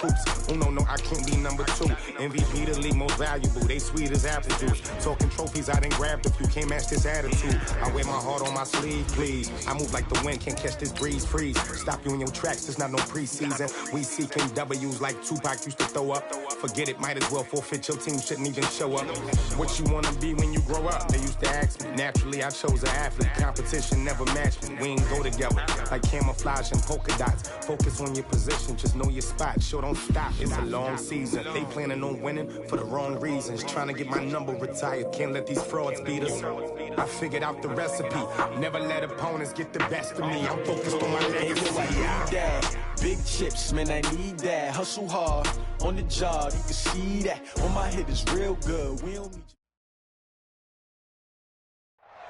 troops. Oh, no, I can't be number 2. MVP the league most valuable. They sweet as apple juice. Talking trophies, I didn't grab the few. Can't match this attitude. I wear my heart on my sleeve, please. I move like the wind, can't catch this breeze, freeze. Stop you in your tracks, there's not no preseason. We seeking W's like Tupac used to throw up. Forget it, might as well forfeit. Your team shouldn't even show up. What you wanna be when you grow up? They used to ask me. Naturally, I chose an athlete. Competition never matched me. We ain't go together like camouflage and polka dots. Focus on your position, just know your spot. Sure, don't stop. It's a long season. They planning on winning for the wrong reasons. Trying to get my number retired. Can't let these frauds beat us. I figured out the recipe. Never let opponents get the best of me. I'm focused on my legacy. Big chips, man, I need that. Hustle hard on the job, you can see that. On my hit is real good. We don't need you.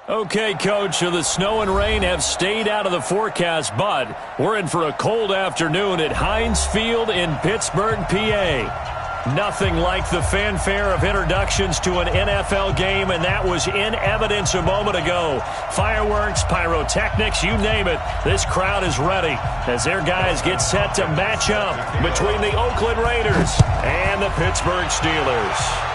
Okay, Coach, so the snow and rain have stayed out of the forecast, but we're in for a cold afternoon at Heinz Field in Pittsburgh, PA. Nothing like the fanfare of introductions to an NFL game, and that was in evidence a moment ago. Fireworks, pyrotechnics, you name it. This crowd is ready as their guys get set to match up between the Oakland Raiders and the Pittsburgh Steelers.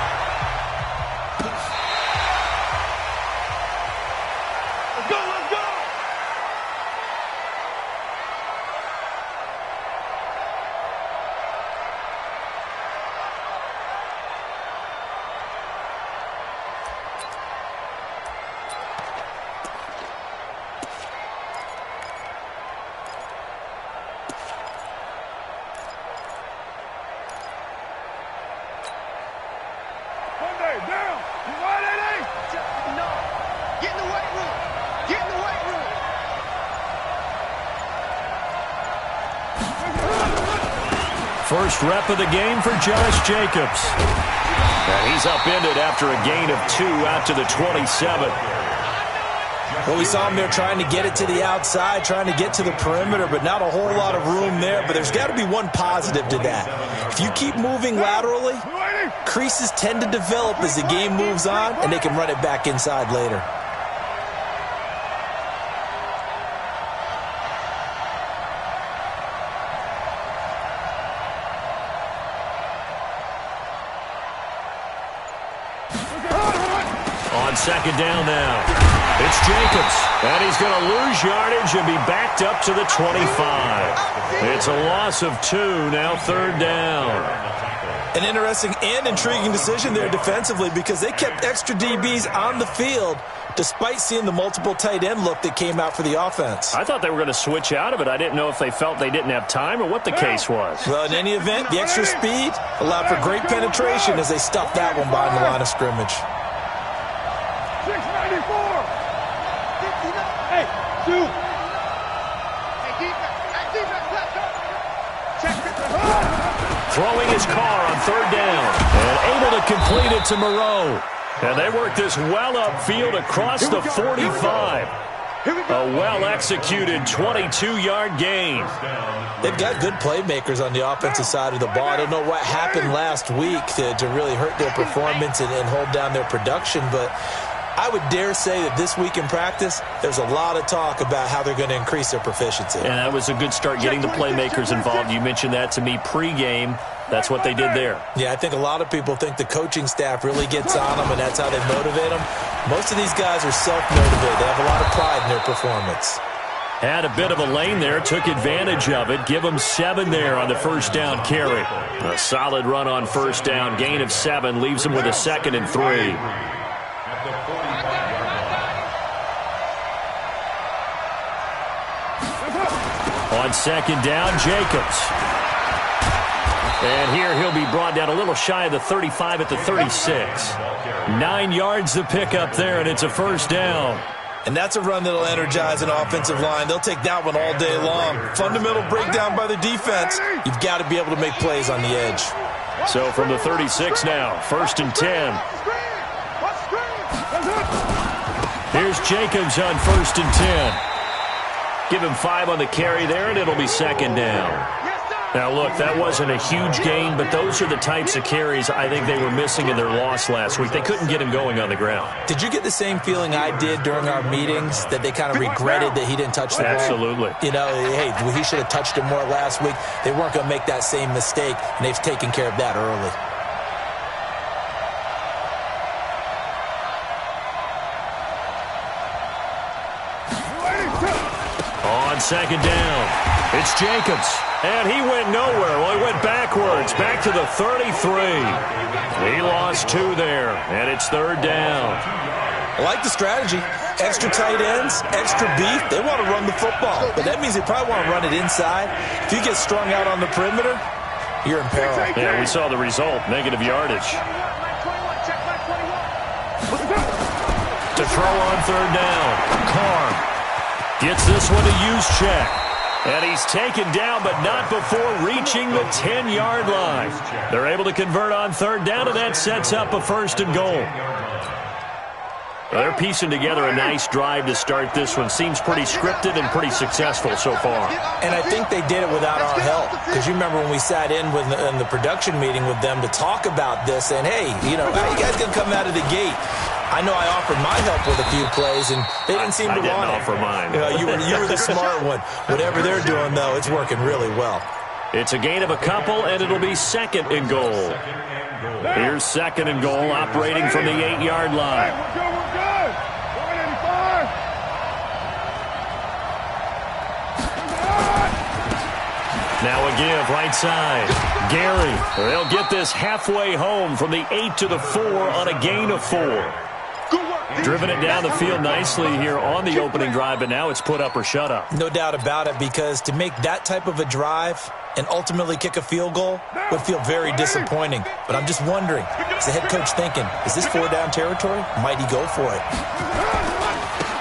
First rep of the game for Josh Jacobs. And he's upended after a gain of 2 out to the 27. Well, we saw him there trying to get it to the outside, trying to get to the perimeter, but not a whole lot of room there. But there's got to be one positive to that. If you keep moving laterally, creases tend to develop as the game moves on, and they can run it back inside later. On second down now, it's Jacobs, and he's going to lose yardage and be backed up to the 25. It's a loss of 2, now third down. An interesting and intriguing decision there defensively because they kept extra DBs on the field despite seeing the multiple tight end look that came out for the offense. I thought they were going to switch out of it. I didn't know if they felt they didn't have time or what the case was. Well, in any event, the extra speed allowed for great penetration as they stuffed that one behind the line of scrimmage. 694. Hey, 2. Throwing his car on third down and able to complete it to Moreau. And they work this well upfield across the 45. A well-executed 22-yard gain. They've got good playmakers on the offensive side of the ball. I don't know what happened last week to really hurt their performance and hold down their production, but I would dare say that this week in practice, there's a lot of talk about how they're going to increase their proficiency. And that was a good start getting the playmakers involved. You mentioned that to me pregame. That's what they did there. Yeah, I think a lot of people think the coaching staff really gets on them, and that's how they motivate them. Most of these guys are self-motivated. They have a lot of pride in their performance. Had a bit of a lane there, took advantage of it. Give them 7 there on the first down carry. A solid run on first down. Gain of 7 leaves them with a 2nd and 3. On second down, Jacobs. And here he'll be brought down a little shy of the 35 at the 36. 9 yards to pick up there, and it's a first down. And that's a run that'll energize an offensive line. They'll take that one all day long. Fundamental breakdown by the defense. You've got to be able to make plays on the edge. So from the 36 now, 1st and 10. Here's Jacobs on 1st and 10. Give him 5 on the carry there, and it'll be 2nd down. Now, look, that wasn't a huge gain, but those are the types of carries I think they were missing in their loss last week. They couldn't get him going on the ground. Did you get the same feeling I did during our meetings, that they kind of regretted that he didn't touch the ball? Absolutely. You know, hey, he should have touched it more last week. They weren't going to make that same mistake, and they've taken care of that early. On second down, it's Jacobs. And he went nowhere. Well, he went backwards, back to the 33. He lost 2 there, and it's third down. I like the strategy. Extra tight ends, extra beef. They want to run the football, but that means they probably want to run it inside. If you get strung out on the perimeter, you're in peril. Yeah, we saw the result, negative yardage. To throw on third down, Carr gets this one to Juszczyk. And he's taken down, but not before reaching the 10-yard line. They're able to convert on third down, and that sets up a first and goal. Well, they're piecing together a nice drive to start this one. Seems pretty scripted and pretty successful so far. And I think they did it without our help. Because you remember when we sat in the production meeting with them to talk about this, and, hey, you know, how you guys going to come out of the gate? I know I offered my help with a few plays, and they didn't seem to want it. I didn't offer mine. You were the smart one. Whatever they're doing, though, it's working really well. It's a gain of a couple, and it'll be second and goal. Here's second and goal, operating from the 8-yard line. Now a give, right side. Gary, they'll get this halfway home from the 8 to the 4 on a gain of 4. Driven it down the field nicely here on the opening drive, but now it's put up or shut up. No doubt about it, because to make that type of a drive and ultimately kick a field goal would feel very disappointing. But I'm just wondering, is the head coach thinking, is this 4-down territory? Might he go for it?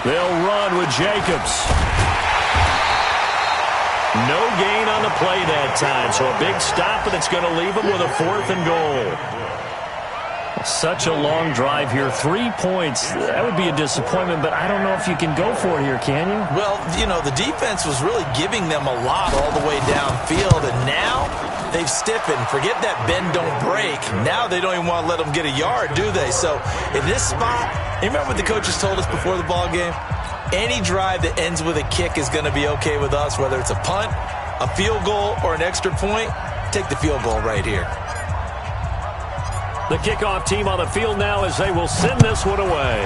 They'll run with Jacobs. No gain on the play that time, so a big stop, and it's going to leave them with a 4th and goal. Such a long drive here. 3 points. That would be a disappointment, but I don't know if you can go for it here, can you? Well, you know, the defense was really giving them a lot all the way downfield, and now they've stiffened. Forget that bend, don't break. Now they don't even want to let them get a yard, do they? So in this spot, you remember what the coaches told us before the ball game? Any drive that ends with a kick is going to be okay with us, whether it's a punt, a field goal, or an extra point. Take the field goal right here. The kickoff team on the field now as they will send this one away.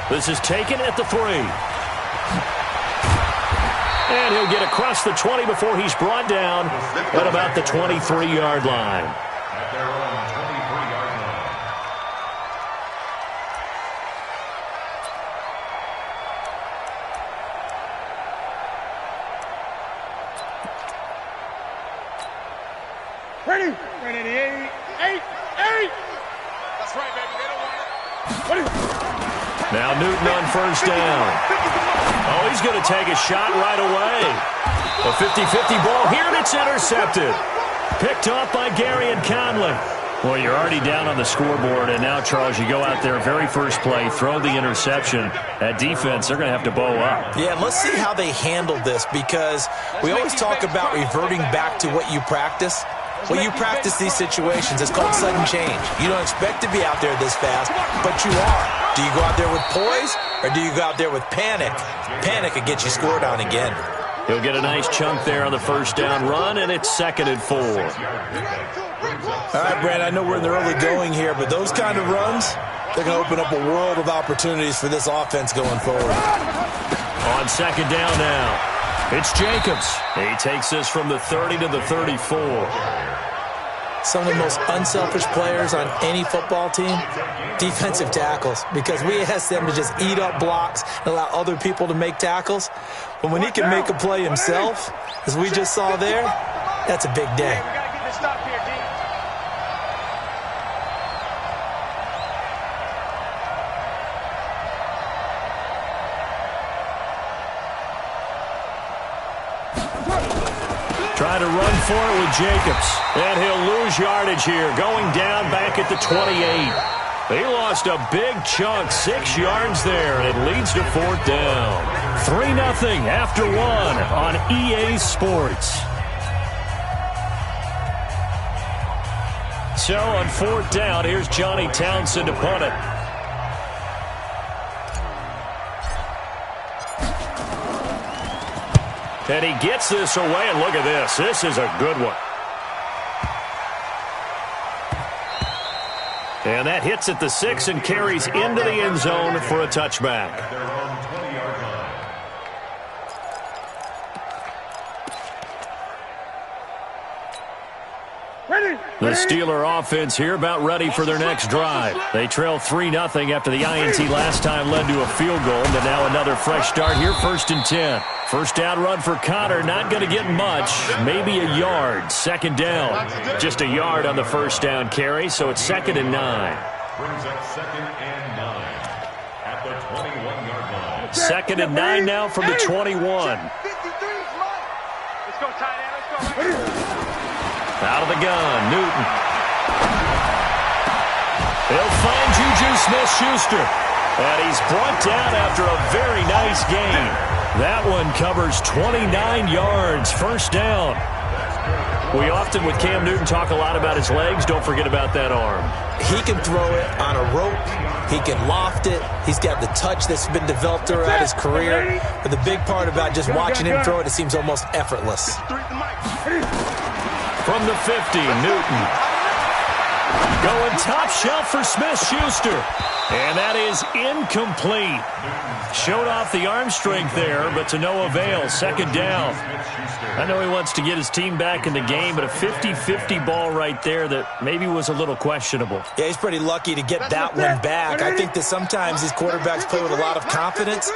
This is taken at the 3. And he'll get across the 20 before he's brought down at about the 23-yard line. Ready, 8. That's right, baby. They don't want it. Now Newton on first down. Oh, he's going to take a shot right away. A 50-50 ball here, and it's intercepted. Picked off by Gary and Conley. Well, you're already down on the scoreboard, and now, Charles, you go out there, very first play, throw the interception. That defense, they're going to have to bow up. Yeah, let's see how they handle this, because we always talk about reverting back to what you practice. Well, you practice these situations. It's called sudden change. You don't expect to be out there this fast, but you are. Do you go out there with poise, or do you go out there with panic? Panic will get you scored on again. He'll get a nice chunk there on the first down run, and it's 2nd and 4. All right, Brand, I know we're in the early going here, but those kind of runs, they're going to open up a world of opportunities for this offense going forward. On second down now. It's Jacobs. He takes this from the 30 to the 34. Some of the most unselfish players on any football team, defensive tackles, because we ask them to just eat up blocks and allow other people to make tackles. But when he can make a play himself, as we just saw there, that's a big day. We got to get this stop here, D. Try to run for it with Jacobs. And he'll lose yardage here, going down back at the 28. He lost a big chunk, 6 yards there, and it leads to 4th down. 3-0 after 1 on EA Sports. So on 4th down, here's Johnny Townsend to punt it. And he gets this away, and look at this. This is a good one. And that hits at the 6 and carries into the end zone for a touchback. The Steeler offense here about ready for their next drive. They trail 3-0 after the INT last time led to a field goal, but now another fresh start here, 1st and 10. First down run for Connor, not going to get much, maybe a yard. 2nd down, just a yard on the first down carry, so it's 2nd and 9. Brings up 2nd and 9 at the 21-yard line. 2nd and 9 now from the 21. Let's go tight end. Let's go. Out of the gun, Newton. He'll find Juju Smith-Schuster. And he's brought down after a very nice gain. That one covers 29 yards, first down. We often, with Cam Newton, talk a lot about his legs. Don't forget about that arm. He can throw it on a rope. He can loft it. He's got the touch that's been developed throughout his career. But the big part about just watching him throw it, it seems almost effortless. From the 50, Newton. Going top shelf for Smith-Schuster. And that is incomplete. Showed off the arm strength there, but to no avail. 2nd down. I know he wants to get his team back in the game, but a 50-50 ball right there that maybe was a little questionable. Yeah, he's pretty lucky to get that one back. I think that sometimes these quarterbacks play with a lot of confidence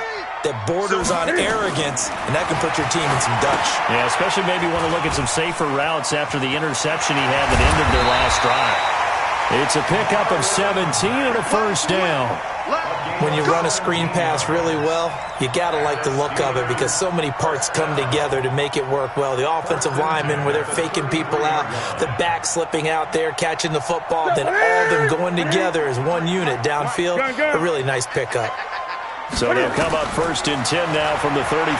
that borders on arrogance, and that can put your team in some Dutch. Yeah, especially maybe want to look at some safer routes after the interception he had that ended their last drive. It's a pickup of 17 and a first down. When you run a screen pass really well, you got to like the look of it because so many parts come together to make it work well. The offensive linemen, where they're faking people out, the back slipping out there, catching the football, then all of them going together as one unit downfield. A really nice pickup. So they'll come up 1st and 10 now from the 33.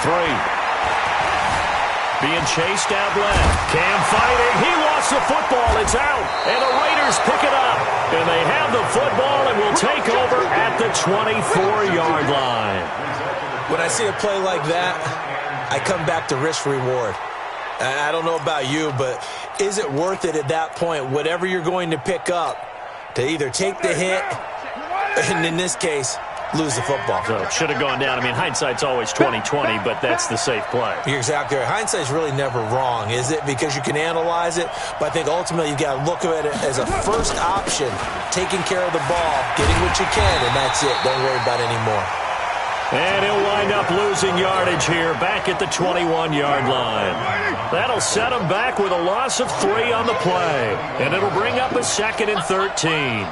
Being chased out left. Cam fighting. He lost the football. It's out. And the Raiders pick it up. And they have the football and will take over at the 24-yard line. When I see a play like that, I come back to risk-reward. I don't know about you, but is it worth it at that point, whatever you're going to pick up, to either take the hit, and in this case, lose the football? So it should have gone down. I mean, hindsight's always 20/20, but that's the safe play. You're exactly right. Hindsight's really never wrong, is it? Because you can analyze it, but I think ultimately you've got to look at it as a first option, taking care of the ball, getting what you can, and that's it. Don't worry about it anymore. And he'll wind up losing yardage here, back at the 21-yard line. That'll set him back with a loss of 3 on the play, and it'll bring up a 2nd and 13.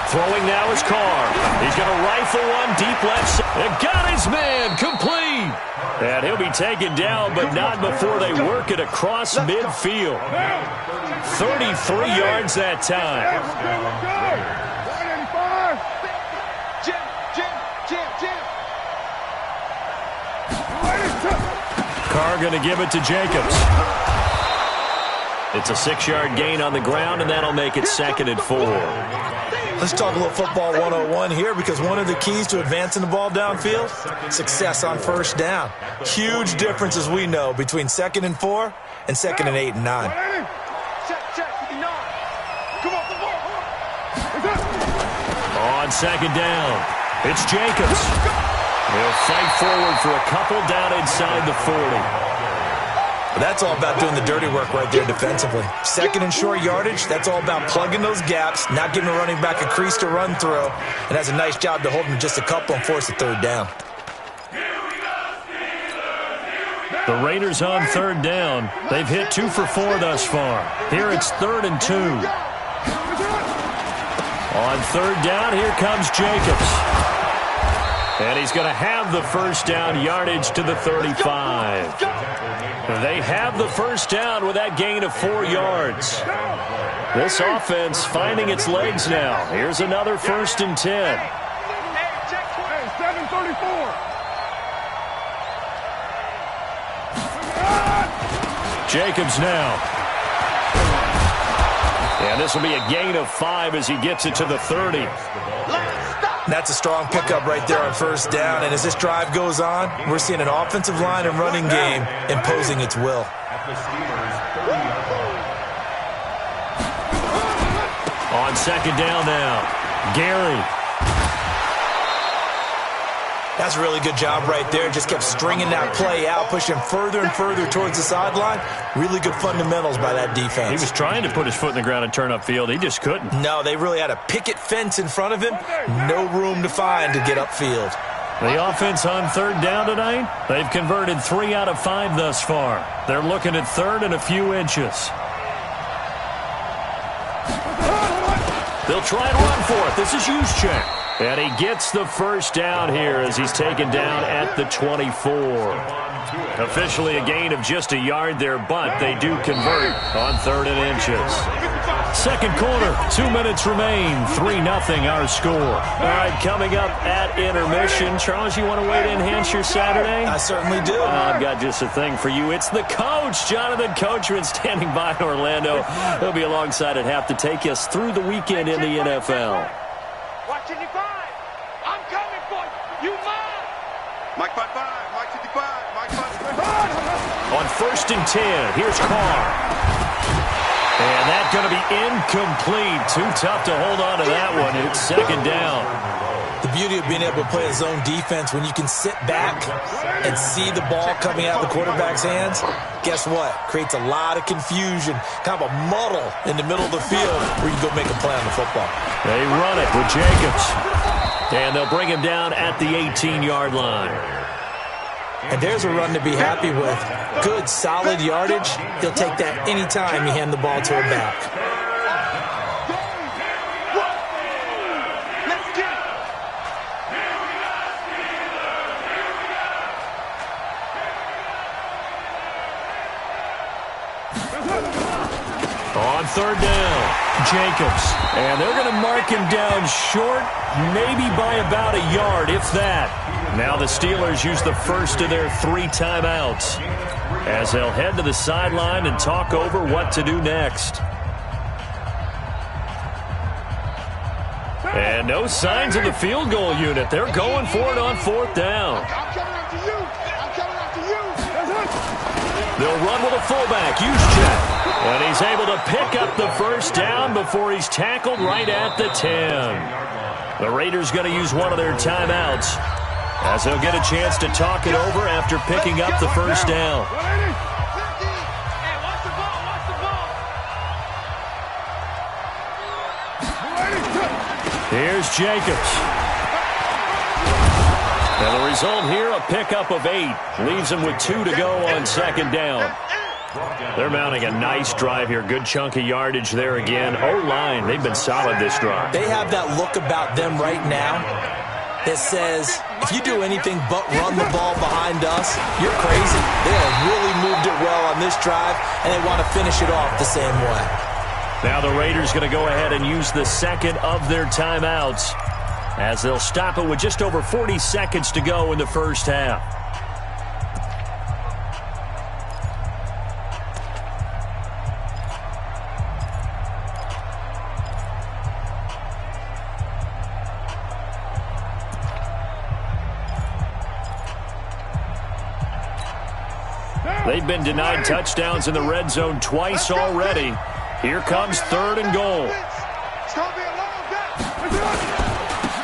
Throwing now is Carr. He's going to rifle one deep left side. And got his man complete. And he'll be taken down, but not before they work it across midfield. 33 yards that time. Carr going to give it to Jacobs. It's a 6-yard gain on the ground, and that'll make it 2nd and 4. Let's talk a little football 101 here, because one of the keys to advancing the ball downfield, success on first down. Huge difference, as we know, between 2nd and 4 and 2nd and 8 and 9. On 2nd down, it's Jacobs. He'll fight forward for a couple down inside the 40. That's all about doing the dirty work right there defensively. 2nd and short yardage, that's all about plugging those gaps, not giving a running back a crease to run through, and has a nice job to hold him just a couple and force the 3rd down. The Raiders on 3rd down. They've hit 2 for 4 thus far. Here it's 3rd and 2. On 3rd down, here comes Jacobs. And he's going to have the first down, yardage to the 35. They have the first down with that gain of 4 yards. This offense finding its legs now. Here's another 1st and 10. Hey, 734. Jacobs now. And this will be a gain of 5 as he gets it to the 30. That's a strong pickup right there on 1st down. And as this drive goes on, we're seeing an offensive line and running game imposing its will. On 2nd down now, Gary. That's a really good job right there. Just kept stringing that play out, pushing further and further towards the sideline. Really good fundamentals by that defense. He was trying to put his foot in the ground and turn upfield. He just couldn't. No, they really had a picket fence in front of him. No room to find to get upfield. The offense on 3rd down tonight, they've converted 3 out of 5 thus far. They're looking at 3rd and a few inches. They'll try and run for it. This is Juszczyk. And he gets the 1st down here as he's taken down at the 24. Officially a gain of just a yard there, but they do convert on 3rd and inches. 2nd quarter, 2 minutes remain. 3-0 our score. All right, coming up at intermission. Charles, you want to wait to enhance your Saturday? I certainly do. I've got just a thing for you. It's the coach, Jonathan Coachman, standing by in Orlando. He'll be alongside at half to take us through the weekend in the NFL. Watch 85. I'm coming for you. You mine. Mike 55. Mike 55. Mike 55. On 1st and 10, here's Carr. And that's going to be incomplete. Too tough to hold on to that one. It's 2nd down. The beauty of being able to play a zone defense, when you can sit back and see the ball coming out of the quarterback's hands, guess what? Creates a lot of confusion, kind of a muddle in the middle of the field where you can go make a play on the football. They run it with Jacobs. And they'll bring him down at the 18-yard line. And there's a run to be happy with. Good, solid yardage. He'll take that anytime you hand the ball to a back. On 3rd down, Jacobs. And they're going to mark him down short, maybe by about a yard, if that. Now the Steelers use the 1st of their 3 timeouts as they'll head to the sideline and talk over what to do next. And no signs of the field goal unit. They're going for it on 4th down. I'm coming after you. I'm coming after you. They'll run with a fullback, Juszczyk. And he's able to pick up the 1st down before he's tackled right at the 10. The Raiders going to use one of their timeouts as they'll get a chance to talk it over after picking up the 1st down. Hey, watch the ball. Watch the ball. Here's Jacobs. And the result here, a pickup of 8. Leaves them with 2 to go on 2nd down. They're mounting a nice drive here. Good chunk of yardage there again. O-line, they've been solid this drive. They have that look about them right now that says, if you do anything but run the ball behind us, you're crazy. They have really moved it well on this drive, and they want to finish it off the same way. Now the Raiders going to go ahead and use the 2nd of their timeouts as they'll stop it with just over 40 seconds to go in the 1st half. They've been denied touchdowns in the red zone twice already. Here comes 3rd and goal.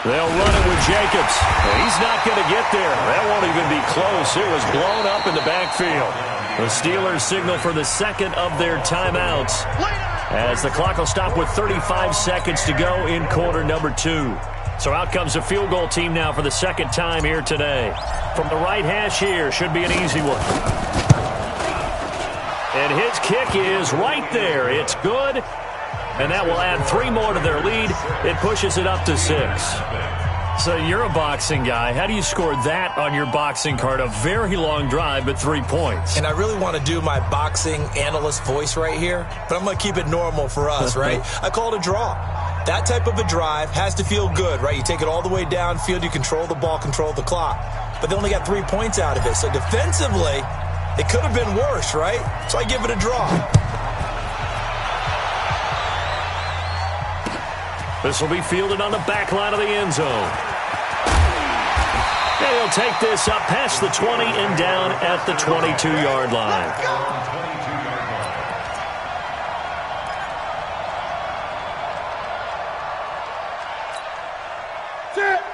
They'll run it with Jacobs. He's not going to get there. That won't even be close. It was blown up in the backfield. The Steelers signal for the 2nd of their timeouts as the clock will stop with 35 seconds to go in quarter number 2. So out comes a field goal team now for the 2nd time here today. From the right hash here, should be an easy one. And his kick is right there. It's good. And that will add 3 more to their lead. It pushes it up to 6. So you're a boxing guy. How do you score that on your boxing card? A very long drive, but 3 points. And I really want to do my boxing analyst voice right here, but I'm going to keep it normal for us, right? I call it a draw. That type of a drive has to feel good, right? You take it all the way downfield, you control the ball, control the clock. But they only got 3 points out of it. So defensively, it could have been worse, right? So I give it a draw. This will be fielded on the back line of the end zone. And he'll take this up past the 20 and down at the 22-yard line.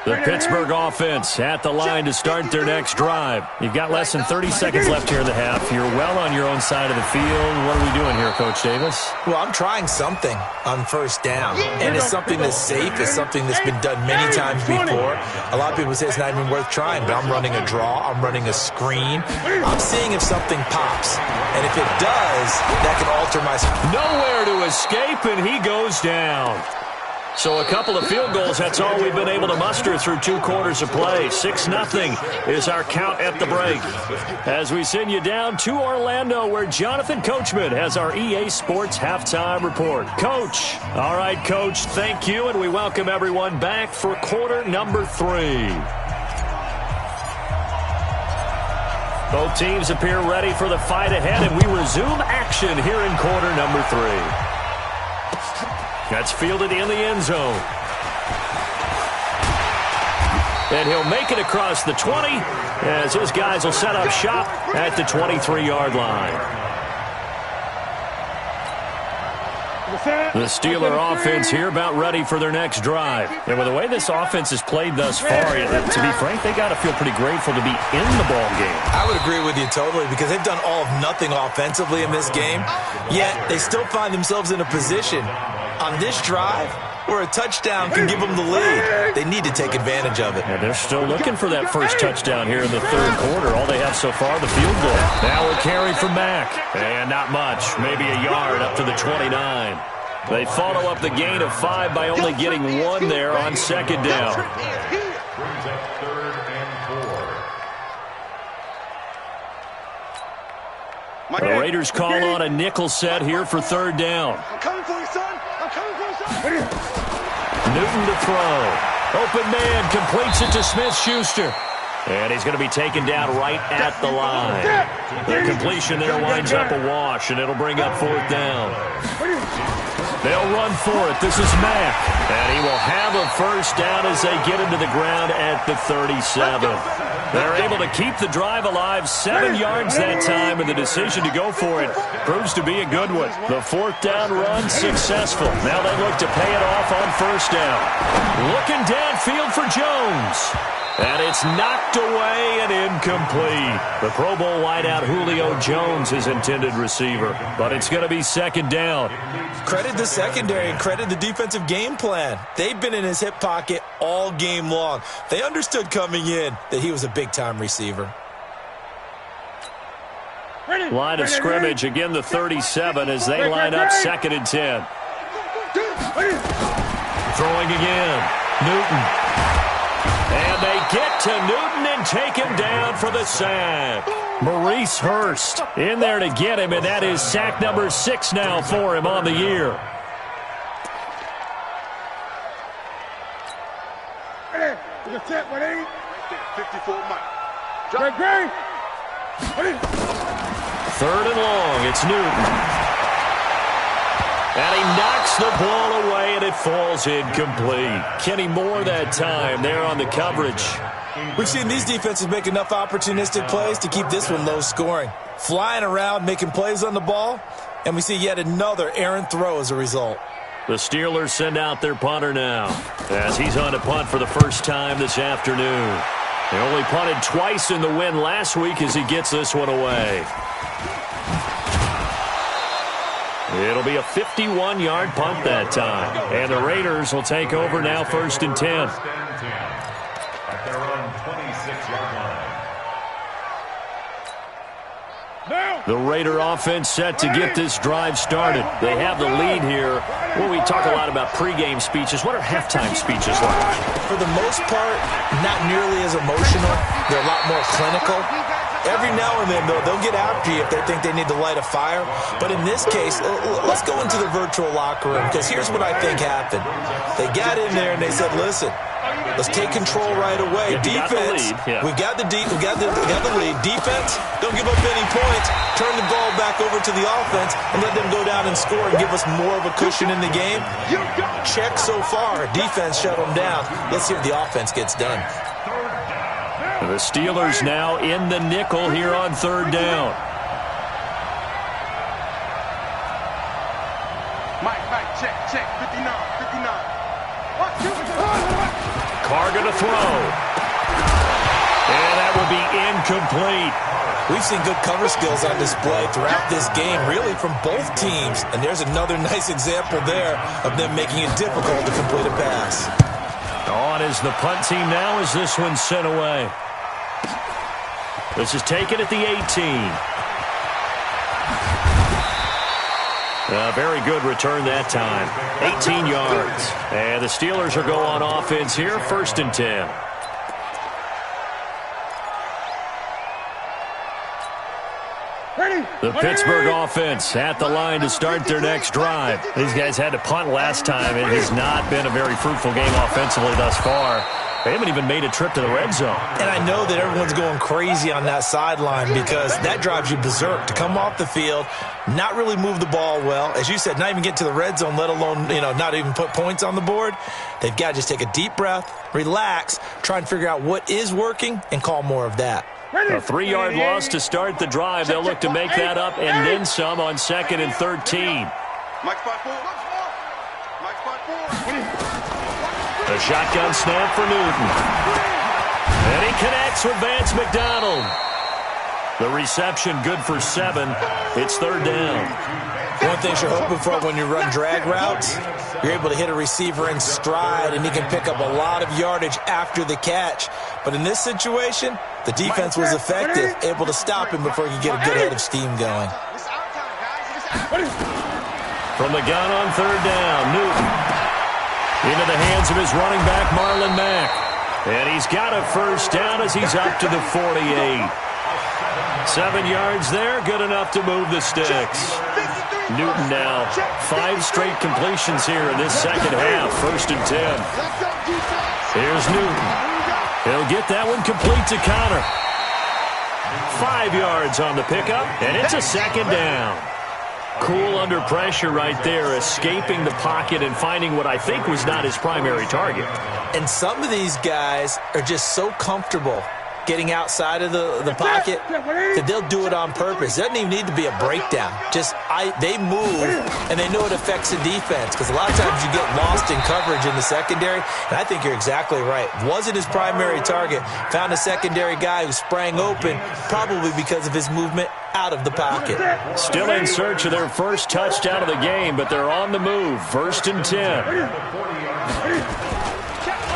The Pittsburgh offense at the line to start their next drive. You've got less than 30 seconds left here in the half. You're well on your own side of the field. What are we doing here, Coach Davis? Well, I'm trying something on first down, and it's something that's safe. It's something that's been done many times before. A lot of people say it's not even worth trying, but I'm running a draw. I'm running a screen. I'm seeing if something pops, and if it does, that can alter my... Nowhere to escape, and he goes down. So a couple of field goals, that's all we've been able to muster through 2 quarters of play. 6-0 is our count at the break. As we send you down to Orlando, where Jonathan Coachman has our EA Sports Halftime Report. Coach. All right, Coach, thank you, and we welcome everyone back for quarter number 3. Both teams appear ready for the fight ahead, and we resume action here in quarter number 3. That's fielded in the end zone. And he'll make it across the 20 as his guys will set up shop at the 23-yard line. The Steeler offense here about ready for their next drive. And with the way this offense has played thus far, to be frank, they got to feel pretty grateful to be in the ball game. I would agree with you totally because they've done all of nothing offensively in this game, yet they still find themselves in a position on this drive where a touchdown can give them the lead. They need to take advantage of it. And they're still looking for that first touchdown here in the third quarter. All they have so far, the field goal. Now a carry from Mack. And not much, maybe a yard up to the 29. They follow up the gain of 5 by only getting 1 there on second down. Brings up 3rd and 4. The Raiders call on a nickel set here for 3rd down. I'm coming for you, son. I'm coming for you, son. Newton to throw. Open man completes it to Smith-Schuster. And he's going to be taken down right at the line. The completion there winds up a wash, and it'll bring up 4th down. They'll run for it. This is Mack. And he will have a first down as they get into the ground at the 37. They're able to keep the drive alive. 7 yards that time, and the decision to go for it proves to be a good one. The 4th down run successful. Now they look to pay it off on first down. Looking downfield for Jones. And it's knocked away and incomplete. The Pro Bowl wideout Julio Jones is intended receiver. But it's going to be 2nd down. Credit the secondary and credit the defensive game plan. They've been in his hip pocket all game long. They understood coming in that he was a big-time receiver. Line of scrimmage, again the 37 as they line up 2nd and 10. Throwing again. Newton. And they get to Newton and take him down for the sack. Maurice Hurst in there to get him, and that is sack number 6 now for him on the year. Ready? 54 Mike. 3rd and long. It's Newton. And he knocks the ball away, and it falls incomplete. Kenny Moore that time there on the coverage. We've seen these defenses make enough opportunistic plays to keep this one low scoring. Flying around, making plays on the ball, and we see yet another errant throw as a result. The Steelers send out their punter now as he's on to punt for the first time this afternoon. They only punted twice in the win last week as he gets this one away. It'll be a 51-yard punt that time. And the Raiders will take over now 1st and 10. At their own 26-yard line. The Raider offense set to get this drive started. They have the lead here. Well, we talk a lot about pregame speeches. What are halftime speeches like? For the most part, not nearly as emotional. They're a lot more clinical. Every now and then, though, they'll get after you if they think they need to light a fire. But in this case, let's go into the virtual locker room, because here's what I think happened. They got in there and they said, listen, let's take control right away. Defense, we got the lead. Defense, don't give up any points. Turn the ball back over to the offense and let them go down and score and give us more of a cushion in the game. Check so far. Defense shut them down. Let's see if the offense gets done. The Steelers now in the nickel here on third down. Mike, check, 59. Carr going to throw. And that will be incomplete. We've seen good cover skills on display throughout this game, really from both teams. And there's another nice example there of them making it difficult to complete a pass. On is the punt team now as this one's sent away. This is taken at the 18. A very good return that time. 18 yards. And the Steelers are going on offense here, 1st and 10. The Pittsburgh offense at the line to start their next drive. These guys had to punt last time. It has not been a very fruitful game offensively thus far. They haven't even made a trip to the red zone. And I know that everyone's going crazy on that sideline because that drives you berserk to come off the field, not really move the ball well. As you said, not even get to the red zone, let alone, not even put points on the board. They've got to just take a deep breath, relax, try and figure out what is working, and call more of that. A 3-yard loss to start the drive. They'll look to make that up and then some on 2nd and 13. A shotgun snap for Newton. And he connects with Vance McDonald. The reception good for 7. It's 3rd down. One thing you're hoping for when you run drag routes, you're able to hit a receiver in stride, and he can pick up a lot of yardage after the catch. But in this situation, the defense was effective, able to stop him before he could get a good head of steam going. From the gun on 3rd down, Newton. Into the hands of his running back, Marlon Mack. And he's got a 1st down as he's up to the 48. 7 yards there, good enough to move the sticks. Newton now, 5 straight completions here in this second half, 1st and 10. Here's Newton. He'll get that one complete to Connor. 5 yards on the pickup, and it's a 2nd down. Cool under pressure right there, escaping the pocket and finding what I think was not his primary target. And some of these guys are just so comfortable getting outside of the pocket that they'll do it on purpose. It doesn't even need to be a breakdown. They move, and they know it affects the defense, because a lot of times you get lost in coverage in the secondary, and I think you're exactly right. Wasn't his primary target. Found a secondary guy who sprang open, probably because of his movement out of the pocket. Still in search of their first touchdown of the game, but they're on the move. 1st and 10.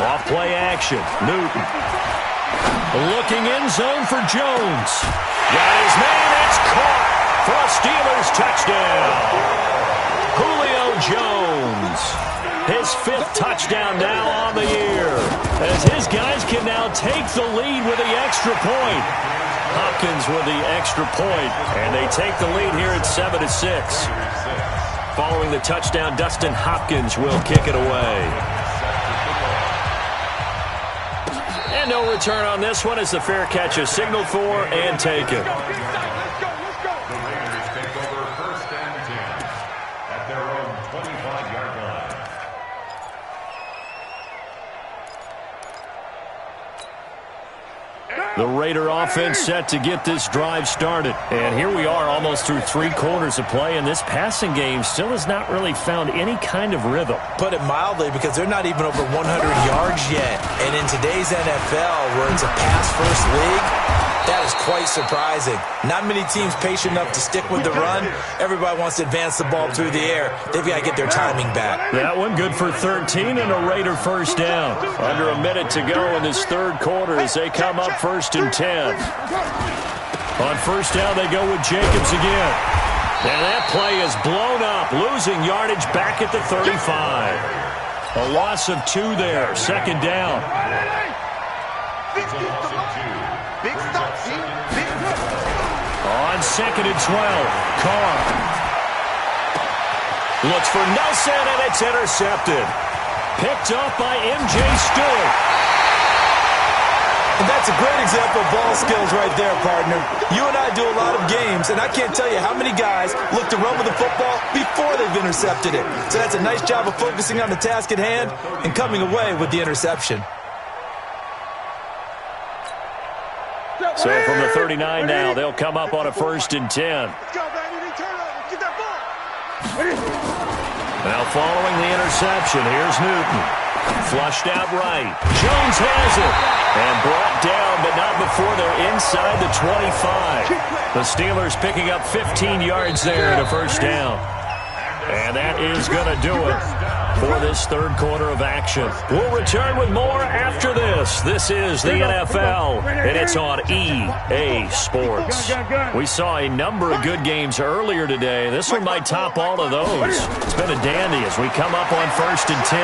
Off play action. Newton. Looking in zone for Jones. Got his man. It's caught for a Steelers touchdown. Julio Jones. His 5th touchdown now on the year, as his guys can now take the lead with the extra point. Hopkins with the extra point, and they take the lead here at 7-6. Following the touchdown, Dustin Hopkins will kick it away. And no return on this one as the fair catch is signaled for and taken. The Raider offense set to get this drive started. And here we are almost through 3 quarters of play, and this passing game still has not really found any kind of rhythm. Put it mildly, because they're not even over 100 yards yet. And in today's NFL, where it's a pass-first league, that is quite surprising. Not many teams patient enough to stick with the run. Everybody wants to advance the ball through the air. They've got to get their timing back. That one good for 13 and a Raider 1st down. Under a minute to go in this 3rd quarter as they come up 1st and 10. On first down, they go with Jacobs again. And that play is blown up, losing yardage back at the 35. A loss of 2 there, second down. Big stop, see? Big stop. On second and 12, Carr looks for Nelson, and it's intercepted. Picked off by M.J. Stewart. And that's a great example of ball skills right there, partner. You and I do a lot of games, and I can't tell you how many guys look to run with the football before they've intercepted it. So that's a nice job of focusing on the task at hand and coming away with the interception. So from the 39 now, they'll come up on a first and 10. Let's go, baby. Turn up. Get that ball. Now following the interception, here's Newton. Flushed out right. Jones has it. And brought down, but not before they're inside the 25. The Steelers picking up 15 yards there at a first down. And that is going to do it for this third quarter of action. We'll return with more after this. This is the NFL, and it's on EA Sports. We saw a number of good games earlier today. This one might top all of those. It's been a dandy as we come up on first and 10.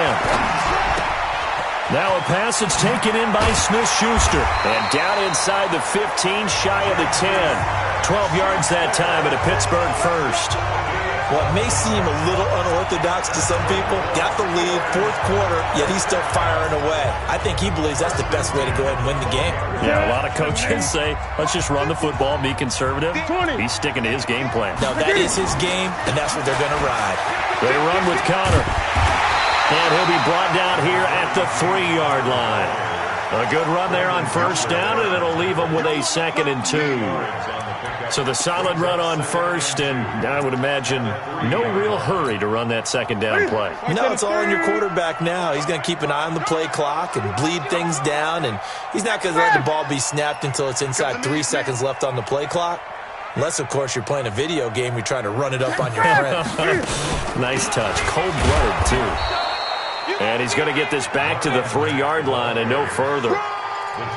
Now a pass that's taken in by Smith-Schuster. And down inside the 15, shy of the 10. 12 yards that time at a Pittsburgh first. Well, it may seem a little unorthodox to some people. Got the lead, fourth quarter, yet he's still firing away. I think he believes that's the best way to go ahead and win the game. Yeah, a lot of coaches say, let's just run the football, be conservative. He's sticking to his game plan. No, that is his game, and that's what they're going to ride. They run with Connor. And he'll be brought down here at the 3-yard line. A good run there on first down, and it'll leave them with a second and 2. So the solid run on first, and I would imagine no real hurry to run that second down play. No, it's all on your quarterback now. He's going to keep an eye on the play clock and bleed things down, and he's not going to let the ball be snapped until it's inside 3 seconds left on the play clock. Unless, of course, you're playing a video game, you're trying to run it up on your friend. Nice touch. Cold-blooded, too. And he's going to get this back to the 3-yard line and no further.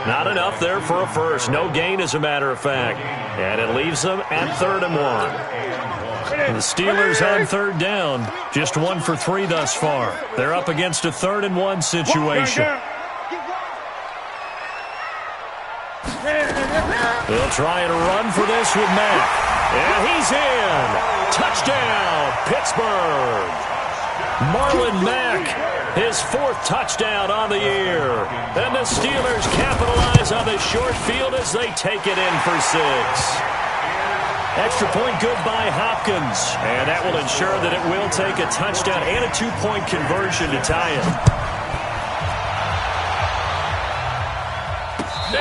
Not enough there for a first. No gain, as a matter of fact. And it leaves them at 3rd and 1. The Steelers on third down. Just 1 for 3 thus far. They're up against a 3rd and 1 situation. They'll try and run for this with Mack. And he's in. Touchdown, Pittsburgh. Marlon Mack. His 4th touchdown on the year. And the Steelers capitalize on the short field as they take it in for 6. Extra point good by Hopkins. And that will ensure that it will take a touchdown and a 2-point conversion to tie it.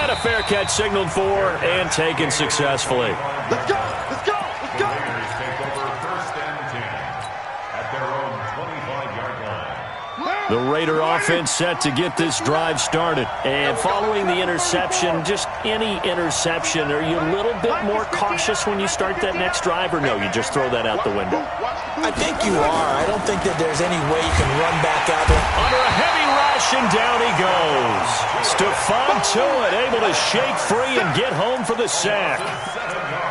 And a fair catch signaled for and taken successfully. Let's go! Let's go! Let's go! Take over first and 10 at their own 25-yard line. The Raider offense set to get this drive started. And following the interception, just any interception, are you a little bit more cautious when you start that next drive, or no, you just throw that out the window? I think you are. I don't think that there's any way you can run back out there. Under a heavy rush, and down he goes. Stephon Tuitt able to shake free and get home for the sack.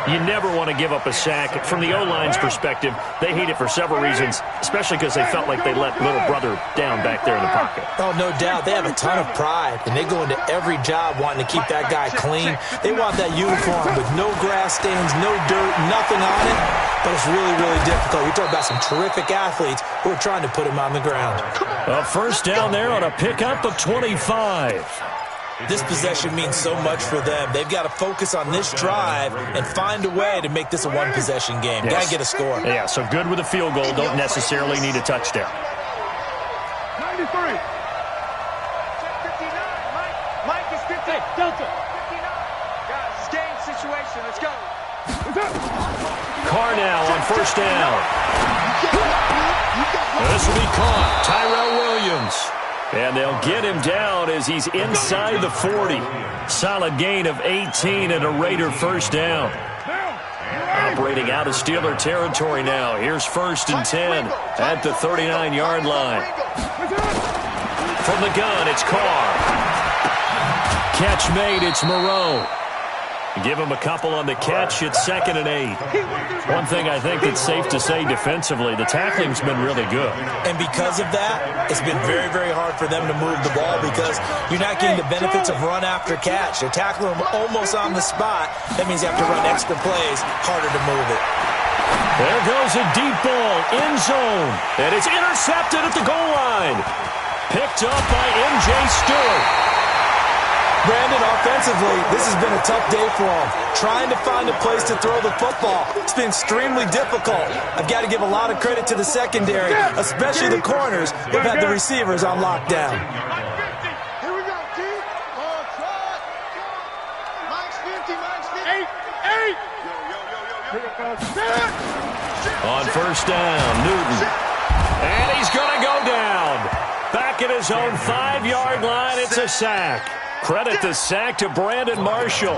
You never want to give up a sack. From the O-line's perspective, they hate it for several reasons, especially because they felt like they let little brother down back there in the pocket. Oh, no doubt. They have a ton of pride, and they go into every job wanting to keep that guy clean. They want that uniform with no grass stains, no dirt, nothing on it. But it's really, really difficult. You're talking about some terrific athletes who are trying to put him on the ground. A first down there on a pickup of 25. This possession means so much for them. They've got to focus on this drive and find a way to make this a one-possession game. Yes. Got to get a score. Yeah, so good with a field goal. Don't necessarily need a touchdown. 93. Check 59. Mike is 50. Delta. 59. Guys, it's game situation. Let's go. Carr now on first down. This will be caught. Tyrell Williams. And they'll get him down as he's inside the 40. Solid gain of 18 and a Raider first down. Operating out of Steeler territory now. Here's first and 10 at the 39-yard line. From the gun, it's Carr. Catch made, it's Moreau. Give him a couple on the catch. It's 2nd and 8. One thing I think that's safe to say defensively, the tackling's been really good. And because of that, it's been very, very hard for them to move the ball because you're not getting the benefits of run after catch. They're tackling them almost on the spot. That means you have to run extra plays, harder to move it. There goes a deep ball, end zone, and it's intercepted at the goal line. Picked up by M.J. Stewart. Brandon, offensively, this has been a tough day for him. Trying to find a place to throw the football. It's been extremely difficult. I've got to give a lot of credit to the secondary, especially the corners who've had the receivers on lockdown. Here we go, T. Oh, try it. Mike's 50, Mike's 50. 8. On first down, Newton. And he's going to go down. Back at his own 5-yard line, it's a sack. Credit the sack to Brandon Marshall.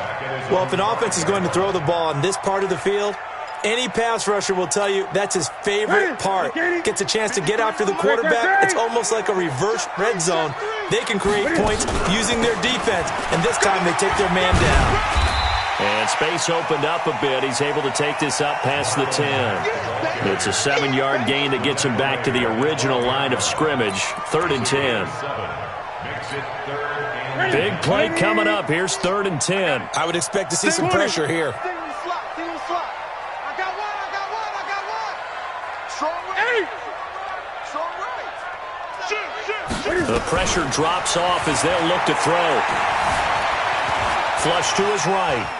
Well, if an offense is going to throw the ball on this part of the field, any pass rusher will tell you that's his favorite part. Gets a chance to get after the quarterback. It's almost like a reverse red zone. They can create points using their defense, and this time they take their man down. And space opened up a bit. He's able to take this up past the 10. It's a 7-yard gain that gets him back to the original line of scrimmage. 3rd and 10. Big play coming up. Here's 3rd and 10. I would expect to see some pressure here. The pressure drops off as they'll look to throw. Flush to his right.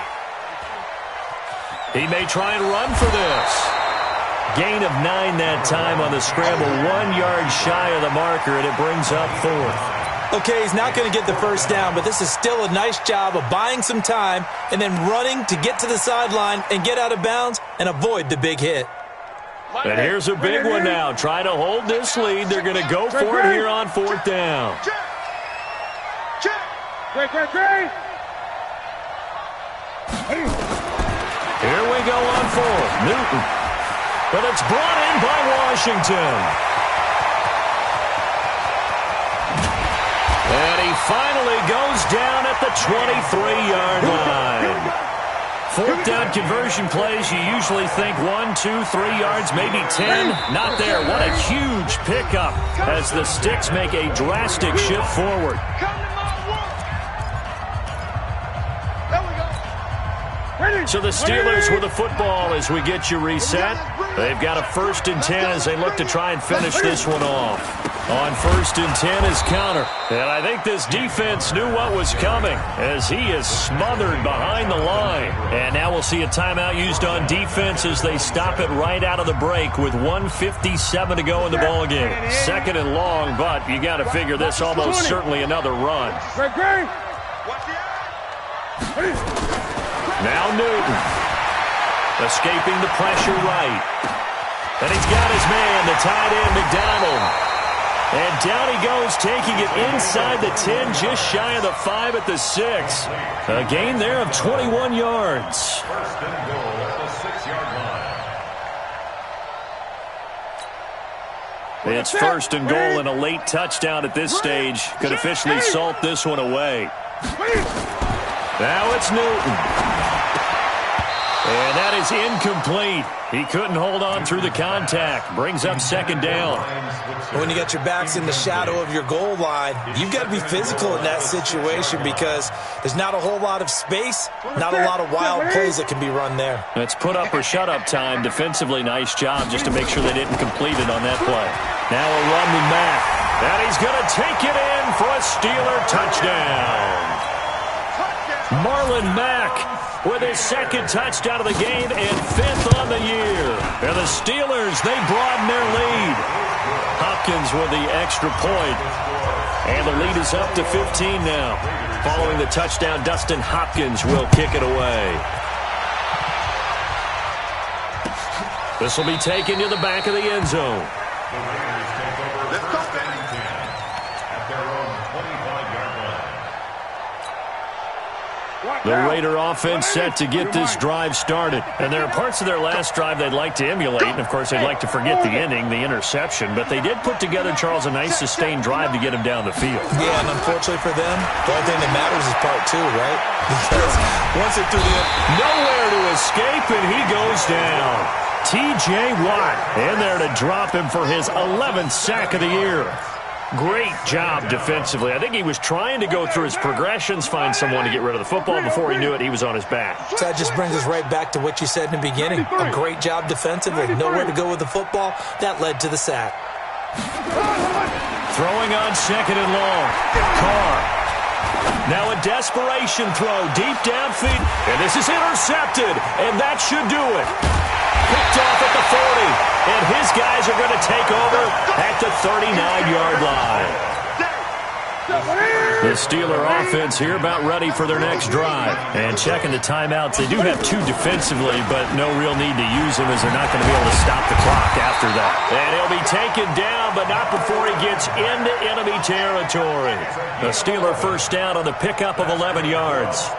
He may try and run for this. Gain of 9 that time on the scramble. 1 yard shy of the marker, and it brings up 4th. Okay, he's not going to get the first down, but this is still a nice job of buying some time and then running to get to the sideline and get out of bounds and avoid the big hit. And here's a big one now. Try to hold this lead. They're going to go for it here on 4th down. Here we go on 4th. Newton. But it's brought in by Washington. And he finally goes down at the 23-yard line. 4th down conversion plays, you usually think 1, 2, 3 yards, maybe 10. Not there. What a huge pickup as the Sticks make a drastic shift forward. So the Steelers with the football as we get you reset. They've got a 1st and 10 as they look to try and finish this one off. On 1st and 10 is counter. And I think this defense knew what was coming as he is smothered behind the line. And now we'll see a timeout used on defense as they stop it right out of the break with 1:57 to go in the ballgame. 2nd and long, but you got to figure this almost certainly another run. Now Newton. Escaping the pressure right. And he's got his man, the tight end, McDonald. And down he goes, taking it inside the 10, just shy of the 5 at the 6. A gain there of 21 yards. 1st and goal at the 6-yard line. It's 1st and goal and a late touchdown at this stage. Could officially salt this one away. Now it's Newton. And that is incomplete. He couldn't hold on through the contact. Brings up 2nd down. When you got your backs in the shadow of your goal line, you've got to be physical in that situation because there's not a whole lot of space, not a lot of wild plays that can be run there. It's put up or shut up time. Defensively, nice job just to make sure they didn't complete it on that play. Now a run with Mack. And he's going to take it in for a Steeler touchdown. Marlon Mack with his 2nd touchdown of the game and 5th on the year. And the Steelers, they broaden their lead. Hopkins with the extra point. And the lead is up to 15 now. Following the touchdown, Dustin Hopkins will kick it away. This will be taken to the back of the end zone. The Raider offense set to get this drive started. And there are parts of their last drive they'd like to emulate. And, of course, they'd like to forget the ending, the interception. But they did put together, Charles, a nice sustained drive to get him down the field. Yeah, and unfortunately for them, the only thing that matters is part two, right? Because once they threw the end, nowhere to escape, and he goes down. T.J. Watt in there to drop him for his 11th sack of the year. Great job defensively. I think he was trying to go through his progressions, find someone to get rid of the football. Before he knew it, he was on his back. So that just brings us right back to what you said in the beginning. A great job defensively. Nowhere to go with the football. That led to the sack. Throwing on second and long. Carr. Now a desperation throw deep downfield. And this is intercepted. And that should do it. Picked off at the 40. And his guys are going to take over at the 39-yard line. The Steeler offense here about ready for their next drive. And checking the timeouts, they do have two defensively, but no real need to use them as they're not going to be able to stop the clock after that. And he'll be taken down, but not before he gets into enemy territory. The Steeler first down on the pickup of 11 yards.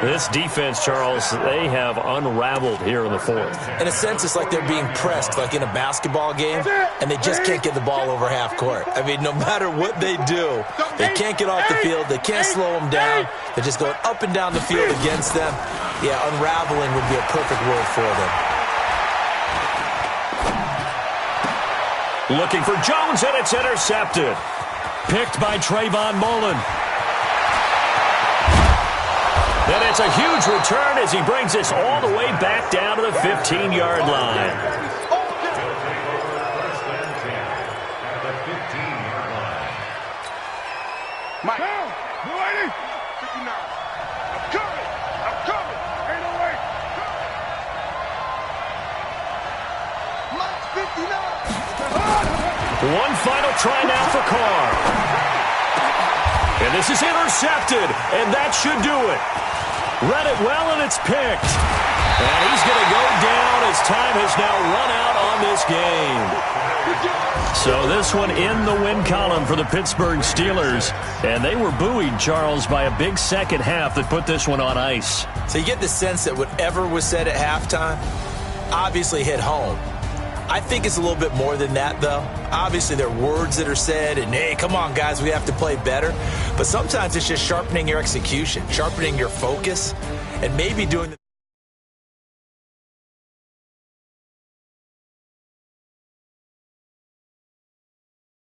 This defense, Charles, they have unraveled here in the fourth. In a sense, it's like they're being pressed, like in a basketball game, and they just can't get the ball over half court. I mean, no matter what they do, they can't get off the field. They can't slow them down. They're just going up and down the field against them. Yeah, unraveling would be a perfect word for them. Looking for Jones, and it's intercepted. Picked by Trayvon Mullen. And it's a huge return as he brings us all the way back down to the 15-yard line. Mike. You ready? 59. I'm coming. Ain't no way. Mike's 59. One final try now for Carr. And this is intercepted, and that should do it. Read it well, and it's picked. And he's going to go down as time has now run out on this game. So this one in the win column for the Pittsburgh Steelers. And they were buoyed, Charles, by a big second half that put this one on ice. So you get the sense that whatever was said at halftime obviously hit home. I think it's a little bit more than that, though. Obviously, there are words that are said, and, hey, come on, guys, we have to play better. But sometimes it's just sharpening your execution, sharpening your focus, and maybe doing the